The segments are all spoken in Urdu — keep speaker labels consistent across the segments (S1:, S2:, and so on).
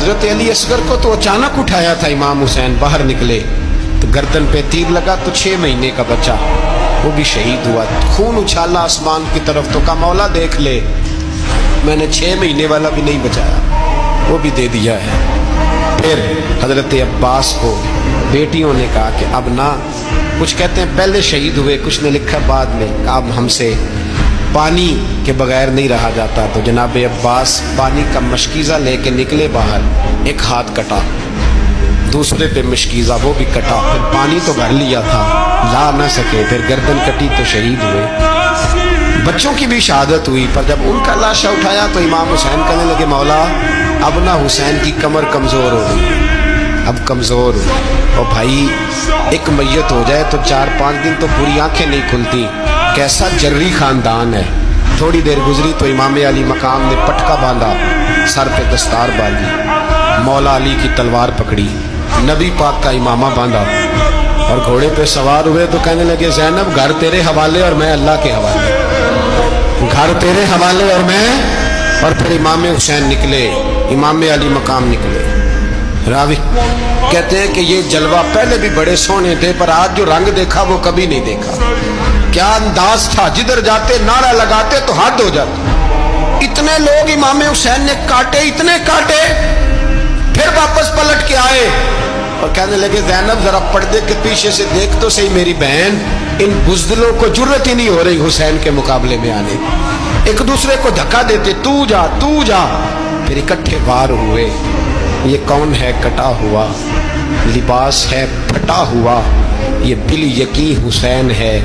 S1: حضرت علی اصغر کو تو اچانک اٹھایا تھا امام حسین، باہر نکلے تو گردن پہ تیر لگا تو 6 مہینے کا بچہ وہ بھی شہید ہوا، خون اچھالا آسمان کی طرف تو کہا مولا دیکھ لے، میں نے 6 مہینے والا بھی نہیں بچایا، وہ بھی دے دیا ہے۔ پھر حضرت عباس کو بیٹیوں نے کہا کہ اب نہ، کچھ کہتے ہیں پہلے شہید ہوئے، کچھ نے لکھا بعد میں، کہا اب ہم سے پانی کے بغیر نہیں رہا جاتا، تو جناب عباس پانی کا مشکیزہ لے کے نکلے باہر، ایک ہاتھ کٹا، دوسرے پہ مشکیزہ وہ بھی کٹا، پھر پانی تو بھر لیا تھا لا نہ سکے، پھر گردن کٹی تو شہید ہوئے۔ بچوں کی بھی شہادت ہوئی، پر جب ان کا لاشا اٹھایا تو امام حسین کہنے لگے مولا اب نہ حسین کی کمر کمزور ہو گئی، اب کمزور ہو، اور بھائی ایک میت ہو جائے تو 4-5 دن تو پوری آنکھیں نہیں کھلتی، کیسا جری خاندان ہے۔ تھوڑی دیر گزری تو امام علی مقام نے پٹکا باندھا، سر پہ دستار باندھی، مولا علی کی تلوار پکڑی، نبی پاک کا امامہ باندھا اور گھوڑے پہ سوار ہوئے تو کہنے لگے زینب گھر تیرے حوالے اور میں اللہ کے حوالے، گھر تیرے حوالے اور میں، اور پھر امام حسین نکلے، امام علی مقام نکلے۔ راوی کہتے ہیں کہ یہ جلوہ پہلے بھی بڑے سونے تھے، پر آج جو رنگ دیکھا وہ کبھی نہیں دیکھا۔ کیا انداز تھا، جدھر جاتے نعرہ لگاتے تو حد ہو جاتی۔ اتنے لوگ امام حسین نے کاٹے، اتنے کاٹے، پھر واپس پلٹ کے آئے اور کہنے لگے زینب ذرا پردے کے پیچھے سے دیکھ تو صحیح میری بہن، ان بزدلوں کو جرت ہی نہیں ہو رہی حسین کے مقابلے میں آنے، ایک دوسرے کو دھکا دیتے، تو جا تو جا، پھر اکٹھے وار ہوئے۔ یہ کون ہے کٹا ہوا، لباس ہے پھٹا ہوا، یہ بل یقین حسین ہے،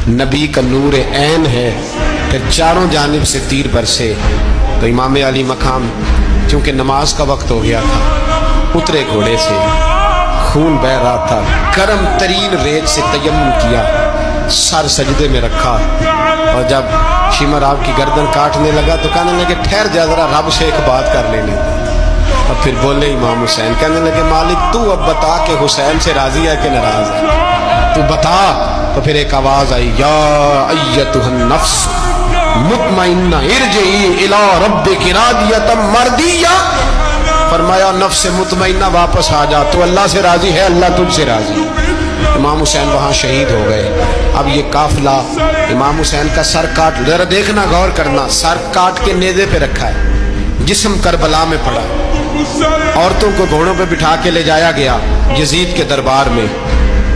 S1: نبی کا نور عین ہے۔ پھر چاروں جانب سے تیر برسے تو امام علی مقام چونکہ نماز کا وقت ہو گیا تھا، اترے گھوڑے سے، خون بہ رہا تھا، گرم ترین ریت سے تیمم کیا، سر سجدے میں رکھا، اور جب شمر آپ کی گردن کاٹنے لگا تو کہنے لگے ٹھہر جا ذرا رب سے ایک بات کر لینے دے۔ اور پھر بولے امام حسین، کہنے لگے مالک تو اب بتا کہ حسین سے راضی ہے کہ ناراض ہے، تو بتا۔ تو پھر ایک آواز آئی، یا ایتھا النفس مطمئنہ ارجعی الی ربک راضیۃ مرضیہ، فرمایا نفس مطمئنہ واپس آ جا، تو اللہ سے راضی ہے، اللہ تجھ سے راضی ہے۔ امام حسین وہاں شہید ہو گئے۔ اب یہ قافلہ امام حسین کا سر کاٹ، ذرا دیکھنا غور کرنا، سر کاٹ کے نیزے پہ رکھا ہے، جسم کربلا میں پڑا، عورتوں کو گھوڑوں پہ بٹھا کے لے جایا گیا یزید کے دربار میں۔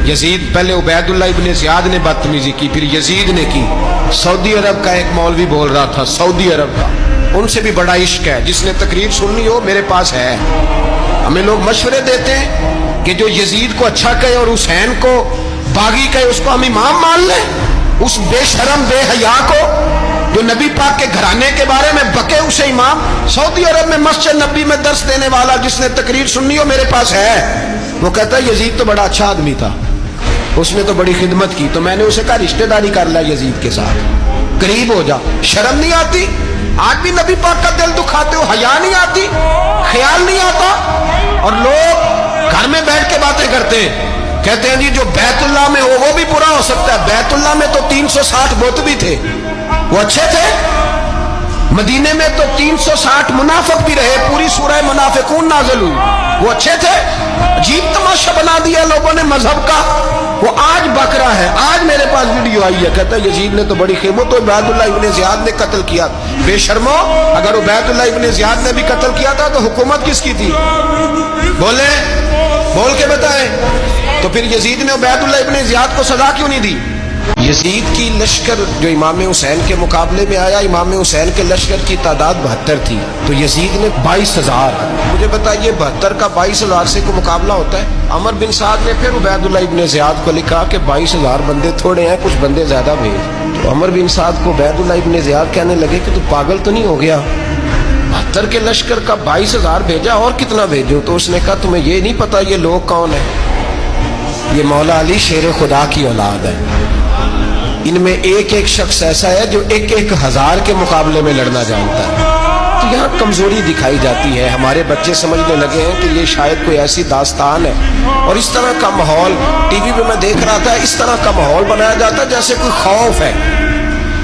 S1: یزید پہلے عبید اللہ ابن زیاد نے بدتمیزی کی، پھر یزید نے کی۔ سعودی عرب کا ایک مولوی بول رہا تھا، سعودی عرب کا، ان سے بھی بڑا عشق ہے، جس نے تقریر سننی ہو میرے پاس ہے۔ ہمیں لوگ مشورے دیتے ہیں کہ جو یزید کو اچھا کہے اور حسین کو باغی کہے اس کو ہم امام مان لیں، اس بے شرم بے حیا کو جو نبی پاک کے گھرانے کے بارے میں بکے اسے امام۔ سعودی عرب میں مسجد نبی میں درس دینے والا جس نے تقریر سننی ہو میرے پاس ہے۔ وہ کہتا ہے یزید تو بڑا اچھا آدمی تھا، اس نے تو بڑی خدمت کی، تو میں نے اسے کہا رشتہ داری کر لیا یزید کے ساتھ، قریب ہو جا۔ شرم نہیں آتی؟ آج بھی نبی پاک کا دل دکھاتے ہو، حیا نہیں آتی، خیال نہیں آتا؟ اور لوگ گھر میں بیٹھ کے باتیں کرتے ہیں، کہتے ہیں جی جو بیت اللہ میں ہو وہ بھی برا ہو سکتا ہے۔ بیت اللہ میں تو 360 بت بھی تھے، وہ اچھے تھے۔ مدینے میں تو 360 منافق بھی رہے، پوری سورہ منافقون نازل ہوئی، وہ اچھے تھے۔ عجیب تماشا بنا دیا لوگوں نے مذہب کا۔ وہ آج بک رہا ہے، آج میرے پاس ویڈیو آئی ہے، کہتا ہے یزید نے تو بڑی خدمت، تو عبید اللہ ابن زیاد نے قتل کیا۔ بے شرمو، اگر عبید اللہ ابن زیاد نے بھی قتل کیا تھا تو حکومت کس کی تھی؟ بولے، بول کے بتائیں۔ تو پھر یزید نے عبید اللہ ابن زیاد کو سزا کیوں نہیں دی؟ یزید کی لشکر جو امام حسین کے مقابلے میں آیا، امام حسین کے لشکر کی تعداد 72 تھی، تو یزید نے 22,000۔ مجھے بتائیے 72 کا 22,000 سے کوئی مقابلہ ہوتا ہے؟ عمر بن سعد نے پھر عبید اللہ ابن زیاد کو لکھا کہ 22,000 بندے تھوڑے ہیں، کچھ بندے زیادہ بھیج۔ تو عمر بن سعد کو عبید اللہ ابن زیاد کہنے لگے کہ تو پاگل تو نہیں ہو گیا، 72 کے لشکر کا 22,000 بھیجا، اور کتنا بھیجوں؟ تو اس نے کہا تمہیں یہ نہیں پتا یہ لوگ کون ہیں؟ یہ مولا علی شیر خدا کی اولاد ہے، ان میں ایک ایک شخص ایسا ہے جو 1,000 کے مقابلے میں لڑنا جانتا ہے۔ تو یہاں کمزوری دکھائی جاتی ہے، ہمارے بچے سمجھنے لگے ہیں کہ یہ شاید کوئی ایسی داستان ہے، اور اس طرح کا ماحول ٹی وی پہ میں دیکھ رہا تھا، اس طرح کا ماحول بنایا جاتا ہے جیسے کوئی خوف ہے،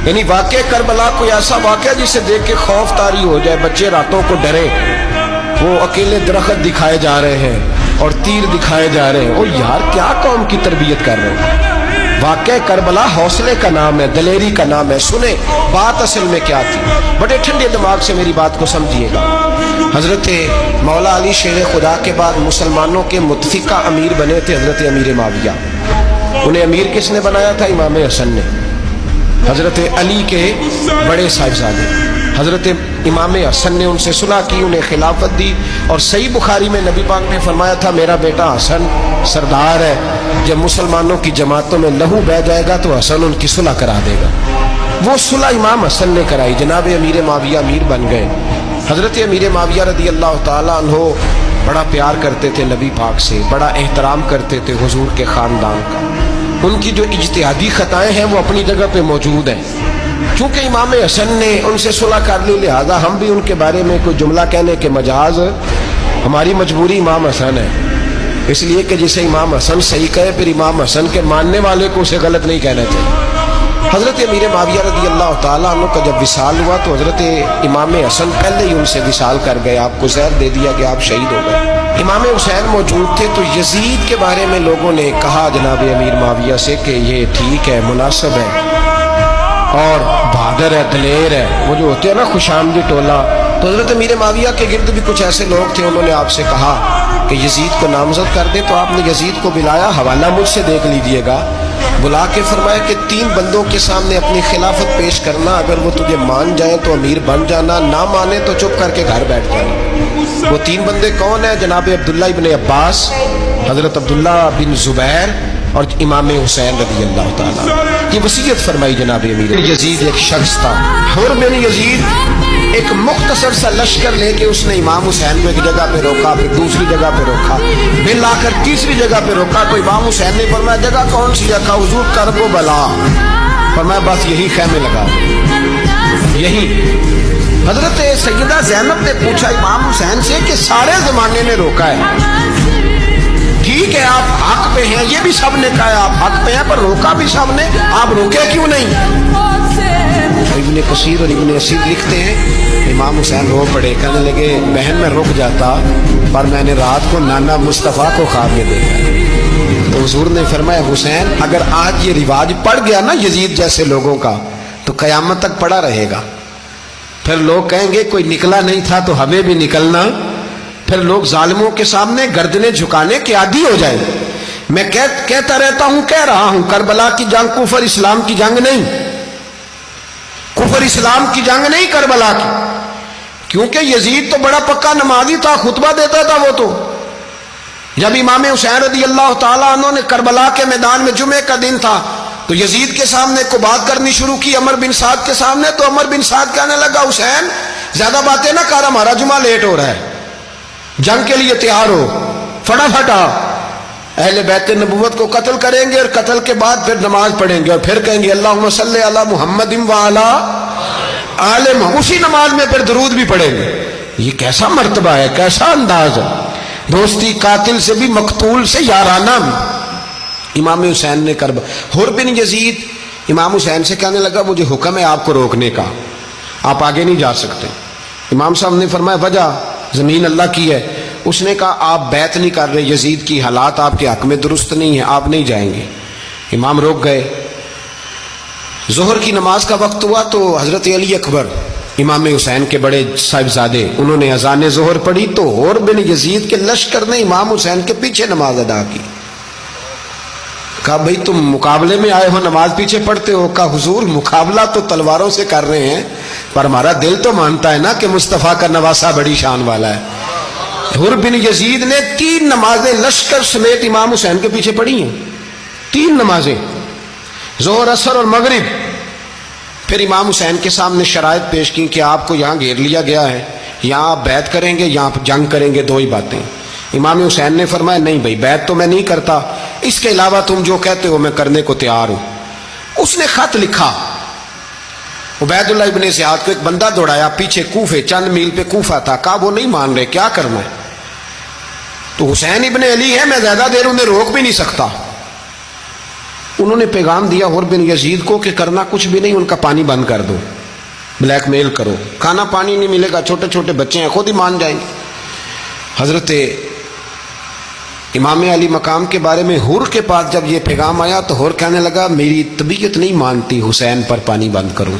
S1: یعنی واقع کربلا کوئی ایسا واقعہ جسے دیکھ کے خوف طاری ہو جائے، بچے راتوں کو ڈرے۔ وہ اکیلے درخت دکھائے جا رہے ہیں اور تیر دکھائے جا رہے ہیں. او یار کیا قوم کی تربیت کر رہے ہیں. واقع کربلا حوصلے کا نام ہے, دلیری کا نام ہے. سنیں بات اصل میں کیا تھی, بڑے ٹھنڈے دماغ سے میری بات کو سمجھیے گا. حضرت مولا علی شیر خدا کے بعد مسلمانوں کے متفقہ امیر بنے تھے حضرت امیر معاویہ. انہیں امیر کس نے بنایا تھا؟ امام حسن نے, حضرت علی کے بڑے صاحبزادے. حضرت امام حسن نے ان سے صلح کی, انہیں خلافت دی, اور صحیح بخاری میں نبی پاک نے فرمایا تھا میرا بیٹا حسن سردار ہے, جب مسلمانوں کی جماعتوں میں لہو بہہ جائے گا تو حسن ان کی صلح کرا دے گا. وہ صلح امام حسن نے کرائی, جناب امیر معاویہ امیر بن گئے. حضرت امیر معاویہ رضی اللہ تعالیٰ عنہ بڑا پیار کرتے تھے نبی پاک سے, بڑا احترام کرتے تھے حضور کے خاندان کا. ان کی جو اجتہادی خطائیں ہیں وہ اپنی جگہ پہ موجود ہیں. چونکہ امام حسن نے ان سے صلح کر لی, لہذا ہم بھی ان کے بارے میں کوئی جملہ کہنے کے مجاز, ہماری مجبوری امام حسن ہے. اس لیے کہ جسے امام حسن صحیح کہے پھر امام حسن کے ماننے والے کو اسے غلط نہیں کہنا چاہیے. حضرت امیر معاویہ رضی اللہ تعالیٰ عنہ کا جب وصال ہوا تو حضرت امام حسن پہلے ہی ان سے وصال کر گئے, آپ کو زہر دے دیا کہ آپ شہید ہو گئے. امام حسین موجود تھے تو یزید کے بارے میں لوگوں نے کہا جناب امیر معاویہ سے کہ یہ ٹھیک ہے, مناسب ہے اور بہادر ہے, دلیر ہے, وہ جو ہوتے ہیں نا خوش آمدید ٹولہ. تو حضرت امیر معاویہ کے گرد بھی کچھ ایسے لوگ تھے, انہوں نے آپ سے کہا کہ یزید کو نامزد کر دے. تو آپ نے یزید کو بلایا, حوالہ مجھ سے دیکھ لیجئے گا. بلا کے فرمایا کہ 3 بندوں کے سامنے اپنی خلافت پیش کرنا, اگر وہ تجھے مان جائیں تو امیر بن جانا, نہ مانے تو چپ کر کے گھر بیٹھ جانا. وہ 3 بندے کون ہیں؟ جناب عبداللہ ابن عباس, حضرت عبداللہ بن زبیر اور امام حسین رضی اللہ تعالیٰ. یہ وصیت فرمائی جناب امیر. یزید ایک شخص تھا, حر بن یزید, ایک مختصر سا لشکر لے کے اس نے امام حسین کو ایک جگہ پہ روکا, پھر دوسری جگہ پہ روکا, پھر لا کر تیسری جگہ پہ روکا. تو امام حسین نے فرمایا جگہ کون سی ہے؟ کہا حضور کرب و بلا. فرمایا بس یہی خیمے لگا یہی. حضرت سیدہ زینب نے پوچھا امام حسین سے کہ سارے زمانے نے روکا ہے, ٹھیک ہے آپ حق پہ ہیں, یہ بھی سب نے کہا آپ حق پہ ہیں, پر روکا بھی سب نے, آپ روکے کیوں نہیں؟ ابن کثیر اور ابن اسیر لکھتے ہیں امام حسین رو پڑے, کہنے لگے بہن میں رک جاتا پر میں نے رات کو نانا مصطفیٰ کو خواب میں دیکھا. تو حضور نے فرمایا حسین اگر آج یہ رواج پڑ گیا نا یزید جیسے لوگوں کا تو قیامت تک پڑا رہے گا. پھر لوگ کہیں گے کوئی نکلا نہیں تھا تو ہمیں بھی نکلنا, پھر لوگ ظالموں کے سامنے گردنیں جھکانے کے عادی ہو جائیں. میں کہتا رہتا ہوں, کہہ رہا ہوں, کربلا کی جنگ کفر اسلام کی جنگ نہیں, کفر اسلام کی جنگ نہیں کربلا کی. کیونکہ یزید تو بڑا پکا نمازی تھا, خطبہ دیتا تھا. وہ تو جب امام حسین رضی اللہ تعالیٰ عنہ نے کربلا کے میدان میں جمعے کا دن تھا تو یزید کے سامنے کو بات کرنی شروع کی, عمر بن سعد کے سامنے. تو عمر بن سعد کہنے لگا حسین زیادہ باتیں نہ کر, ہمارا جمعہ لیٹ ہو رہا ہے, جنگ کے لیے تیار ہو, فٹافٹ آ. اہل بیت نبوت کو قتل کریں گے اور قتل کے بعد پھر نماز پڑھیں گے اور پھر کہیں گے اللہم صلی علی محمد وعلی آل محمد, اسی نماز میں پھر درود بھی پڑھیں گے. یہ کیسا مرتبہ ہے, کیسا انداز ہے, دوستی قاتل سے بھی مقتول سے یارانہ بھی. امام حسین نے حر بن یزید امام حسین سے کہنے لگا مجھے حکم ہے آپ کو روکنے کا, آپ آگے نہیں جا سکتے. امام صاحب نے فرمایا وجہ زمین اللہ کی ہے. اس نے کہا آپ بیعت نہیں کر رہے, یزید کی حالات آپ کے حق میں درست نہیں ہیں, آپ نہیں جائیں گے. امام روک گئے. ظہر کی نماز کا وقت ہوا تو حضرت علی اکبر امام حسین کے بڑے صاحبزادے انہوں نے اذان ظہر پڑھی تو حر بن یزید کے لشکر نے امام حسین کے پیچھے نماز ادا کی. کہا بھئی تم مقابلے میں آئے ہو, نماز پیچھے پڑھتے ہو؟ کہا حضور مقابلہ تو تلواروں سے کر رہے ہیں پر ہمارا دل تو مانتا ہے نا کہ مصطفیٰ کا نواسہ بڑی شان والا ہے. حر بن یزید نے 3 نمازیں لشکر سمیت امام حسین کے پیچھے پڑھی ہیں, 3 نمازیں, ظہر اثر اور مغرب. پھر امام حسین کے سامنے شرائط پیش کی کہ آپ کو یہاں گھیر لیا گیا ہے, یہاں آپ بیعت کریں گے, یہاں جنگ کریں گے, 2 ہی باتیں. امام حسین نے فرمایا نہیں بھائی بیعت تو میں نہیں کرتا, اس کے علاوہ تم جو کہتے ہو میں کرنے کو تیار ہوں. اس نے خط لکھا, عبید اللہ ابن زیاد کو ایک بندہ دوڑایا پیچھے کوفے, چند میل پہ کوفہ تھا. کہا وہ نہیں مان رہے, کیا کرنا ہے؟ تو حسین ابن علی ہے, میں زیادہ دیر انہیں روک بھی نہیں سکتا. انہوں نے پیغام دیا حر بن یزید کو کہ کرنا کچھ بھی نہیں, ان کا پانی بند کر دو, بلیک میل کرو, کھانا پانی نہیں ملے گا, چھوٹے چھوٹے بچے ہیں, خود ہی مان جائیں گے. حضرت امام علی مقام کے بارے میں حور کے پاس جب یہ پیغام آیا تو حور کہنے لگا میری طبیعت نہیں مانتی حسین پر پانی بند کروں،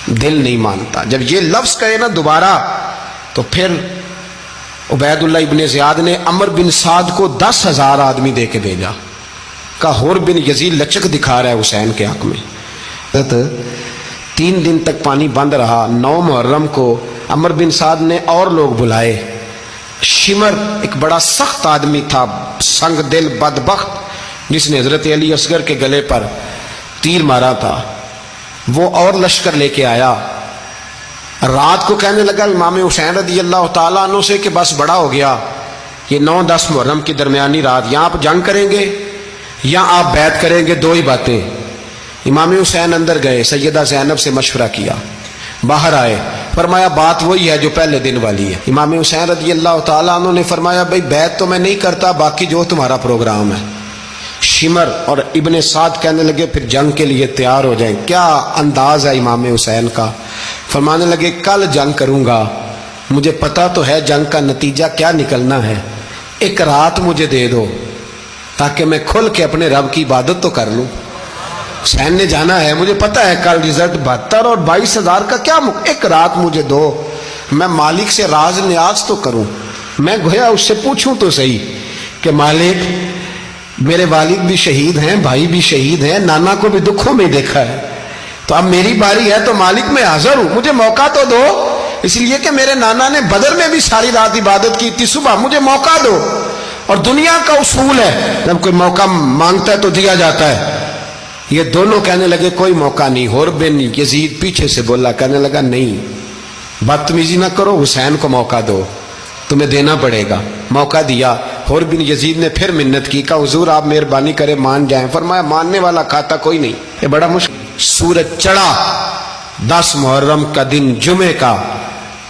S1: دل نہیں مانتا۔ جب یہ لفظ کہے نا دوبارہ تو پھر عبید اللہ ابن زیاد نے عمر بن سعد کو 10,000 آدمی دے کے بھیجا، کہا حور بن یزید لچک دکھا رہا ہے حسین کے حق میں۔ 3 دن تک پانی بند رہا۔ 9 محرم کو عمر بن سعد نے اور لوگ بلائے۔ شمر ایک بڑا سخت آدمی تھا، سنگ دل بدبخت، جس نے حضرت علی اصغر کے گلے پر تیر مارا تھا، وہ اور لشکر لے کے آیا۔ رات کو کہنے لگا امام حسین رضی اللہ تعالیٰ عنہ سے کہ بس بڑا ہو گیا، یہ 9-10 محرم کی درمیانی رات، یہاں آپ جنگ کریں گے یا آپ بیعت کریں گے، 2 ہی باتیں۔ امام حسین اندر گئے، سیدہ زینب سے مشورہ کیا، باہر آئے، فرمایا بات وہی ہے جو پہلے دن والی ہے۔ امام حسین رضی اللہ تعالیٰ عنہ نے فرمایا بھائی بیعت تو میں نہیں کرتا، باقی جو تمہارا پروگرام ہے۔ شمر اور ابن سعد کہنے لگے پھر جنگ کے لیے تیار ہو جائیں۔ کیا انداز ہے امام حسین کا، فرمانے لگے کل جنگ کروں گا، مجھے پتا تو ہے جنگ کا نتیجہ کیا نکلنا ہے، 1 رات مجھے دے دو تاکہ میں کھل کے اپنے رب کی عبادت تو کر لوں۔ حسین نے جانا ہے، مجھے پتا ہے کل رزلٹ 72 اور 22,000 کا کیا 1 رات مجھے دو، میں مالک سے راز نیاز تو کروں، میں گویا اس سے پوچھوں تو صحیح کہ مالک میرے والد بھی شہید ہیں، بھائی بھی شہید ہیں، نانا کو بھی دکھوں میں دیکھا ہے، تو اب میری باری ہے تو مالک میں حاضر ہوں، مجھے موقع تو دو، اس لیے کہ میرے نانا نے بدر میں بھی ساری رات عبادت کی تھی، صبح مجھے موقع دو۔ اور دنیا کا اصول ہے جب کوئی موقع مانگتا ہے تو دیا جاتا ہے۔ یہ دونوں کہنے لگے کوئی موقع نہیں۔ حور بن یزید پیچھے سے بولا، کہنے لگا نہیں بدتمیزی نہ کرو، حسین کو موقع دو، تمہیں دینا پڑے گا۔ موقع دیا۔ حور بن یزید نے پھر منت کی، کہا حضور آپ مہربانی کرے مان جائیں۔ فرمایا ماننے والا کھاتا کوئی نہیں، یہ بڑا مشکل۔ سورج چڑھا، 10 محرم کا دن، جمعے کا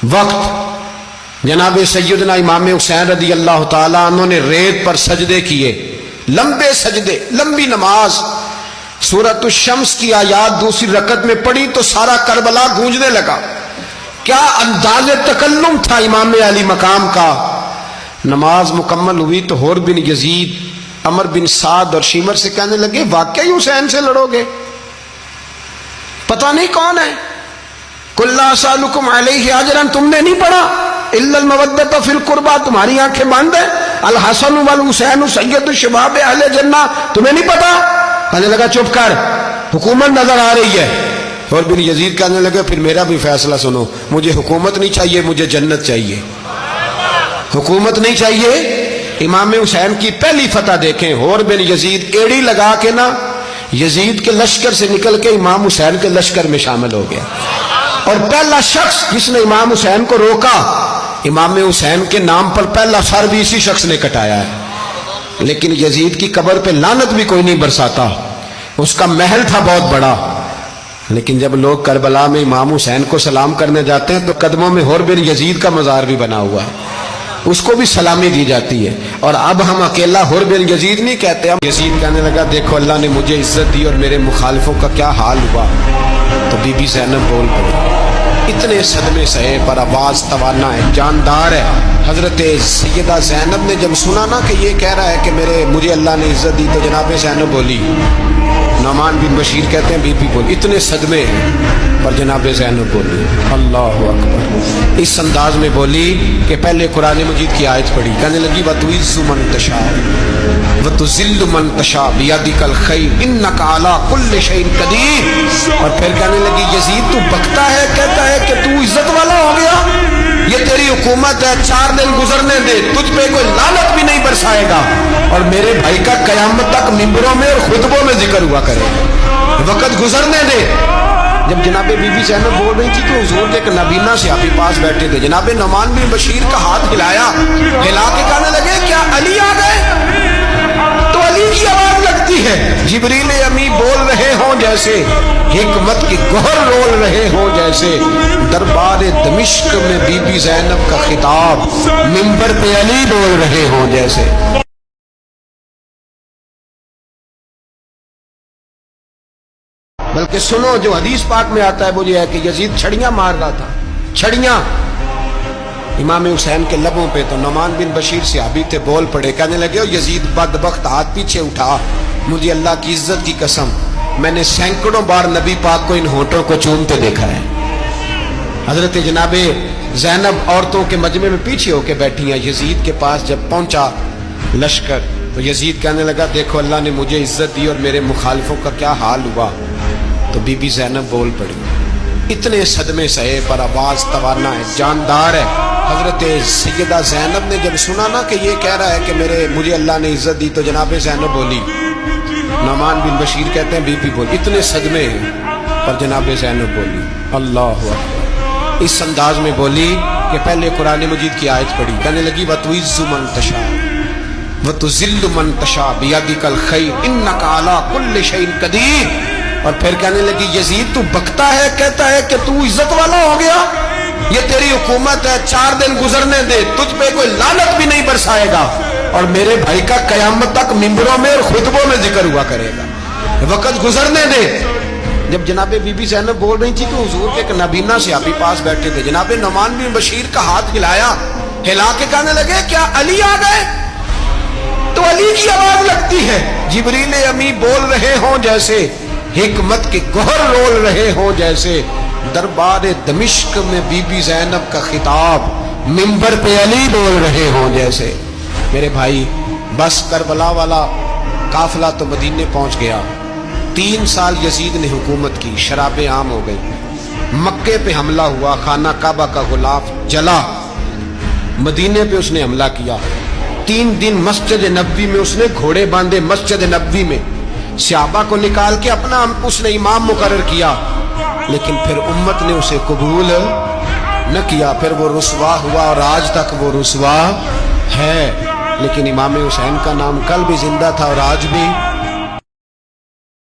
S1: وقت، جناب سیدنا امام حسین رضی اللہ تعالیٰ عنہ نے ریت پر سجدے کیے، لمبے سجدے، لمبی نماز۔ سورۃ الشمس کی آیات دوسری رکعت میں پڑھی تو سارا کربلا گونجنے لگا۔ کیا انداز تکلم تھا امام علی مقام کا۔ نماز مکمل ہوئی تو حور بن یزید، عمر بن سعد اور شمر سے کہنے لگے واقعی حسین سے لڑو گے؟ پتہ نہیں کون ہے۔ قل لا اسألکم علیہ اجرا، تم نے نہیں پڑھا؟ الا المودۃ فی القربى، تمہاری آنکھیں بند ہیں۔ الحسن والحسین سید الشباب اہل جنہ، تمہیں نہیں پتا؟ کہنے لگا چپ کر، حکومت نظر آ رہی ہے۔ اور بن یزید کہنے لگے پھر میرا بھی فیصلہ سنو، مجھے حکومت نہیں چاہیے، مجھے جنت چاہیے۔ حکومت نہیں چاہیے۔ امام حسین کی پہلی فتح دیکھیں، حور بن یزید ایڑی لگا کے نا یزید کے لشکر سے نکل کے امام حسین کے لشکر میں شامل ہو گیا، اور پہلا شخص جس نے امام حسین کو روکا، امام حسین کے نام پر پہلا سر بھی اسی شخص نے کٹایا ہے۔ لیکن یزید کی قبر پہ لعنت بھی کوئی نہیں برساتا، اس کا محل تھا بہت بڑا، لیکن جب لوگ کربلا میں امام حسین کو سلام کرنے جاتے ہیں تو قدموں میں حور بن یزید کا مزار بھی بنا ہوا ہے، اس کو بھی سلامی دی جاتی ہے۔ اور اب ہم اکیلا حور بن یزید نہیں کہتے، ہم یزید کہنے لگا دیکھو اللہ نے مجھے عزت دی اور میرے مخالفوں کا کیا حال ہوا۔ تو بی بی زینب بول پڑی، اتنے صدمے سہے پر آواز توانا ہے، جاندار ہے۔ حضرت سیدہ زینب نے جب سنا نا کہ یہ کہہ رہا ہے کہ مجھے اللہ نے عزت دی، تو جناب زینب بولی، نعمان بن بشیر کہتے ہیں بی بی بولی، اتنے صدمے ہیں پر جناب زینب بولی اللہ اکبر، اس انداز میں بولی کہ پہلے قرآن مجید کی آیت پڑھی، کہنے لگی وَتُعِزُّ مَن تَشَاءُ وَتُذِلُّ مَن تَشَاءُ بِيَدِكَ الْخَيْرُ إِنَّكَ عَلَىٰ كُلِّ شَيْءٍ قَدِيرٌ۔ اور پھر کہنے لگی یزید تو بکتا ہے، کہتا ہے کہ تو عزت والا ہو گیا، یہ تیری حکومت ہے، 4 دن گزرنے دے، تجھ پہ کوئی لعنت بھی نہیں برسائے گا، اور میرے بھائی کا قیامت تک ممبروں میں اور خطبوں میں ذکر ہوا کرے، وقت گزرنے دے۔ جب جناب بی بی زینب بول رہی تھی تو حضور کے ایک نابینا صحابی پاس بیٹھے تھے، جناب نعمان بن بشیر کا ہاتھ ہلایا، ہلا کے کہنے لگے کیا علی آ گئے؟ تو علی کی آواز لگتی ہے، جبریل امی بول رہے ہوں جیسے، حکمت کی گوہر رول رہے ہوں جیسے، دربار دمشق میں بی بی زینب کا خطاب، منبر پہ علی بول رہے ہوں جیسے۔ بلکہ سنو جو حدیث پاک میں آتا ہے وہ یہ ہے کہ یزید چھڑیاں مار رہا تھا، چھڑیاں، امام حسین کے لبوں پہ تو نعمان بن بشیر صحابی تھے، بول پڑے، کہنے لگے، یزید بدبخت ہاتھ پیچھے اٹھا، مجھے اللہ کی عزت کی قسم میں نے سینکڑوں بار نبی پاک کو ان ہونٹوں کو چومتے دیکھا ہے۔ حضرت جناب زینب عورتوں کے مجمع میں پیچھے ہو کے بیٹھی ہیں، یزید کے پاس جب پہنچا لشکر تو یزید کہنے لگا، دیکھو اللہ نے مجھے عزت دی اور میرے مخالفوں کا کیا حال ہوا۔ تو بی بی زینب بول پڑی، اتنے صدمے سہے پر آواز توانا ہے، جاندار ہے۔ حضرت سیدہ زینب نے جب سنا نا کہ یہ کہہ رہا ہے کہ مجھے اللہ نے عزت دی، تو جناب زینب بولی، نعمان بن بشیر کہتے ہیں بی بی بولی، اتنے صدمے ہیں پر جناب زینب بولی اللہ اکبر، اس انداز میں بولی کہ پہلے قرآن مجید کی آیت پڑھی، کہنے لگی وَتُعِزُّ مَن تَشَاءُ وَتُذِلُّ مَن تَشَاءُ بِيَدِكَ الْخَيْرُ إِنَّكَ عَلَىٰ كُلِّ شَيْءٍ قَدِيرٌ۔ اور پھر کہنے لگی یزید تو بکتا ہے، کہتا ہے کہ تو عزت والا ہو گیا، یہ تیری حکومت ہے، 4 دن گزرنے دے، تجھ پہ کوئی لعنت بھی نہیں برسائے گا، اور میرے بھائی کا قیامت تک ممبروں میں اور خطبوں میں ذکر ہوا کرے گا، وقت گزرنے دے۔ جب جناب بی بی زینب بول رہی تھی تو حضور کے ایک نابینا صحابی پاس بیٹھے تھے، جناب نعمان بن بشیر کا ہاتھ ہلایا، ہلا کے کہنے لگے کیا علی آ گئے؟ تو علی کی آواز لگتی ہے، جبریل امی بول رہے ہوں جیسے، حکمت کے گوہر رول رہے ہوں جیسے، دربار دمشق میں بی بی زینب کا خطاب، منبر پہ علی بول رہے ہوں جیسے۔ میرے بھائی بس کربلا والا قافلہ تو مدینے پہنچ گیا، 3 سال یزید نے حکومت کی، شرابیں عام ہو گئی، مکے پہ حملہ ہوا، خانہ کعبہ کا غلاف جلا، مدینے پہ اس نے حملہ کیا، 3 دن مسجد نبوی میں اس نے گھوڑے باندھے، مسجد نبوی میں صحابہ کو نکال کے اپنا اس نے امام مقرر کیا، لیکن پھر امت نے اسے قبول نہ کیا، پھر وہ رسوا ہوا اور آج تک وہ رسوا ہے، لیکن امام حسین کا نام کل بھی زندہ تھا اور آج بھی